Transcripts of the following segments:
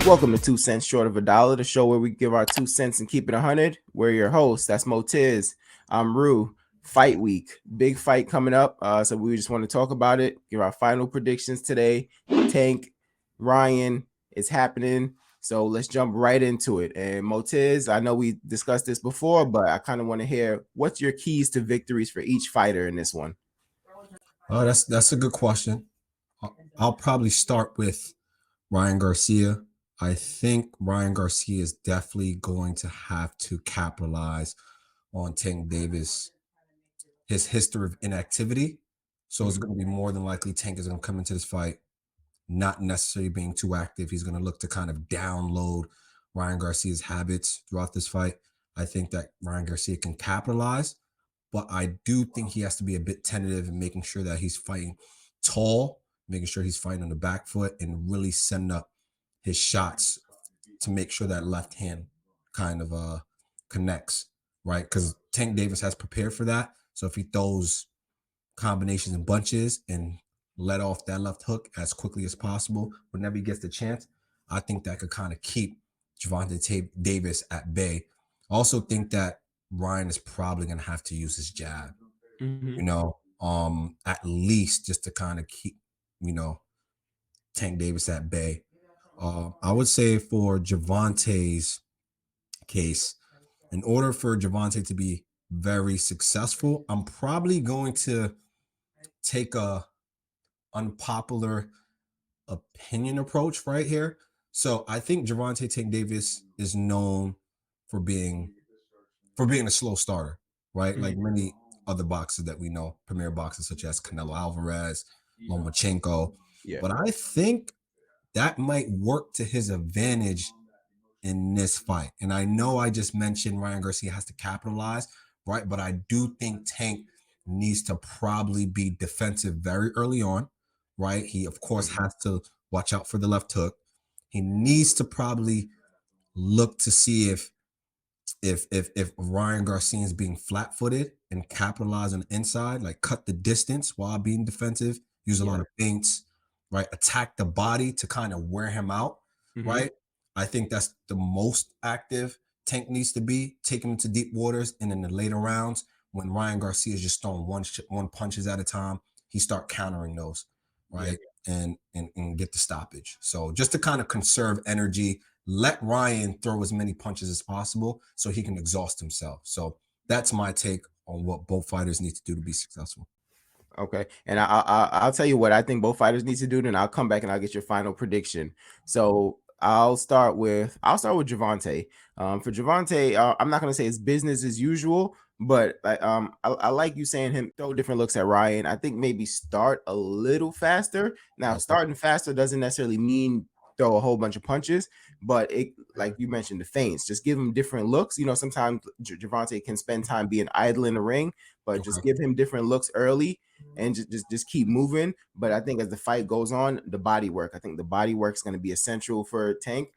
Welcome to 2 cents short of a dollar, the show where we give our 2 cents and keep it 100. We're your hosts. That's Motiz. I'm Rue. Fight week, big fight coming up. So we just want to talk about it. Give our final predictions today. Tank, Ryan, it's happening. So let's jump right into it. And Motiz, I know we discussed this before, but I kind of want to hear what's your keys to victories for each fighter in this one. That's a good question. I'll probably start with Ryan Garcia. I think Ryan Garcia is definitely going to have to capitalize on Tank Davis, his history of inactivity. So it's going to be more than likely Tank is going to come into this fight not necessarily being too active. He's going to look to kind of download Ryan Garcia's habits throughout this fight. I think that Ryan Garcia can capitalize, but I do think he has to be a bit tentative and making sure that he's fighting tall, making sure he's fighting on the back foot and really setting up his shots to make sure that left hand kind of connects, right? Because Tank Davis has prepared for that. So if he throws combinations and bunches and let off that left hook as quickly as possible whenever he gets the chance, I think that could kind of keep Gervonta Davis at bay. I also think that Ryan is probably going to have to use his jab, at least just to kind of keep, Tank Davis at bay. I would say for Gervonta's case, in order for Gervonta to be very successful, I'm probably going to take a unpopular opinion approach right here. So I think Gervonta Tank Davis is known for being a slow starter, right? Like many other boxers that we know, premier boxers such as Canelo Alvarez, Lomachenko. Yeah. But I think that might work to his advantage in this fight. And I know I just mentioned Ryan Garcia has to capitalize, right? But I do think Tank needs to probably be defensive very early on, right? He, of course, has to watch out for the left hook. He needs to probably look to see if Ryan Garcia is being flat-footed and capitalize on the inside, like cut the distance while being defensive, use a lot of feints, right? Attack the body to kind of wear him out, right? I think that's the most active Tank needs to be, take him into deep waters, and in the later rounds, when Ryan Garcia is just throwing one punches at a time, he start countering those, right? And get the stoppage. So just to kind of conserve energy, let Ryan throw as many punches as possible so he can exhaust himself. So that's my take on what both fighters need to do to be successful. Okay, and I'll tell you what I think both fighters need to do. Then I'll come back and I'll get your final prediction. So I'll start with Gervonta. For Gervonta, I'm not gonna say it's business as usual, but I like you saying him throw different looks at Ryan. I think maybe start a little faster. Now, starting faster doesn't necessarily mean throw a whole bunch of punches, but it, like you mentioned, the feints, just give him different looks. Sometimes Gervonta can spend time being idle in the ring, but just give him different looks early and just keep moving. But I think as the fight goes on, the body work, I think the body work is going to be essential for Tank,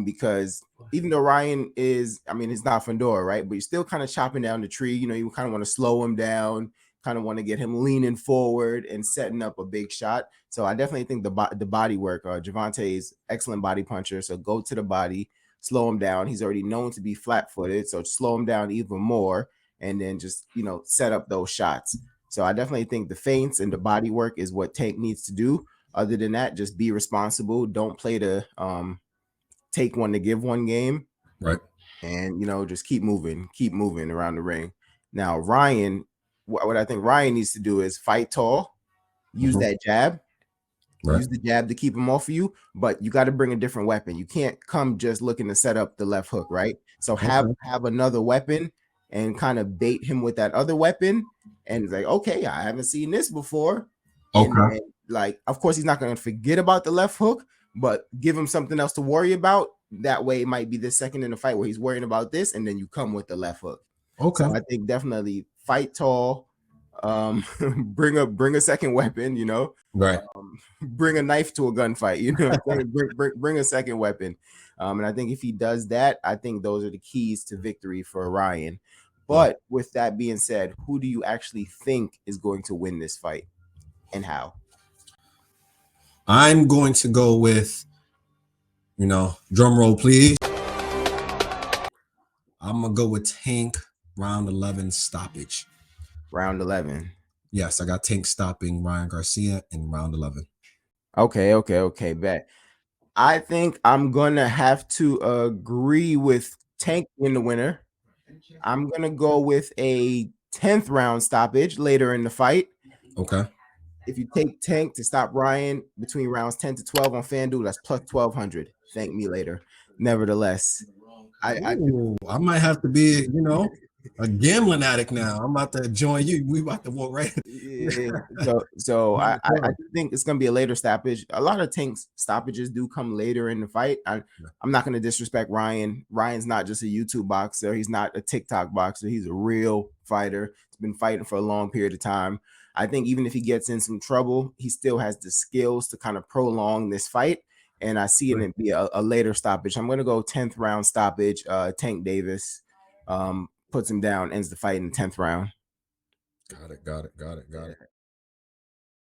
because even though Ryan is, he's not Fedor, right? But you're still kind of chopping down the tree. You kind of want to slow him down, kind of want to get him leaning forward and setting up a big shot. So I definitely think the body work, Gervonta is excellent body puncher. So go to the body, slow him down. He's already known to be flat-footed, so slow him down even more, and then just set up those shots. So I definitely think the feints and the body work is what Tank needs to do. Other than that, just be responsible. Don't play the take one to give one game. Right. And just keep moving around the ring. Now, Ryan, what I think Ryan needs to do is fight tall, use that jab, use the jab to keep him off of you, but you got to bring a different weapon. You can't come just looking to set up the left hook, right? So have another weapon and kind of bait him with that other weapon. And it's like, okay, I haven't seen this before. And like, of course, he's not going to forget about the left hook, but give him something else to worry about. That way, it might be the second in the fight where he's worrying about this, and then you come with the left hook. Okay. So I think definitely fight tall. Bring a second weapon. Right. Bring a knife to a gunfight. Bring a second weapon. And I think if he does that, I think those are the keys to victory for Ryan. But with that being said, who do you actually think is going to win this fight, and how? I'm going to go with Drum roll, please. I'm gonna go with Tank round 11 stoppage. Round 11. Yes, I got Tank stopping Ryan Garcia in round 11. Okay, bet. I think I'm gonna have to agree with Tank in the winner. I'm gonna go with a 10th round stoppage later in the fight. Okay. If you take Tank to stop Ryan between rounds 10 to 12 on FanDuel, that's plus 1200. Thank me later. Nevertheless, I Ooh, I might have to be, a gambling addict now. I'm about to join you. We about to walk right. yeah. So I do think it's gonna be a later stoppage. A lot of Tank's stoppages do come later in the fight. I'm not gonna disrespect Ryan. Ryan's not just a YouTube boxer. He's not a TikTok boxer. He's a real fighter. He's been fighting for a long period of time. I think even if he gets in some trouble, he still has the skills to kind of prolong this fight. And I see it be a later stoppage. I'm gonna go 10th round stoppage. Tank Davis puts him down, ends the fight in the 10th round. Got it.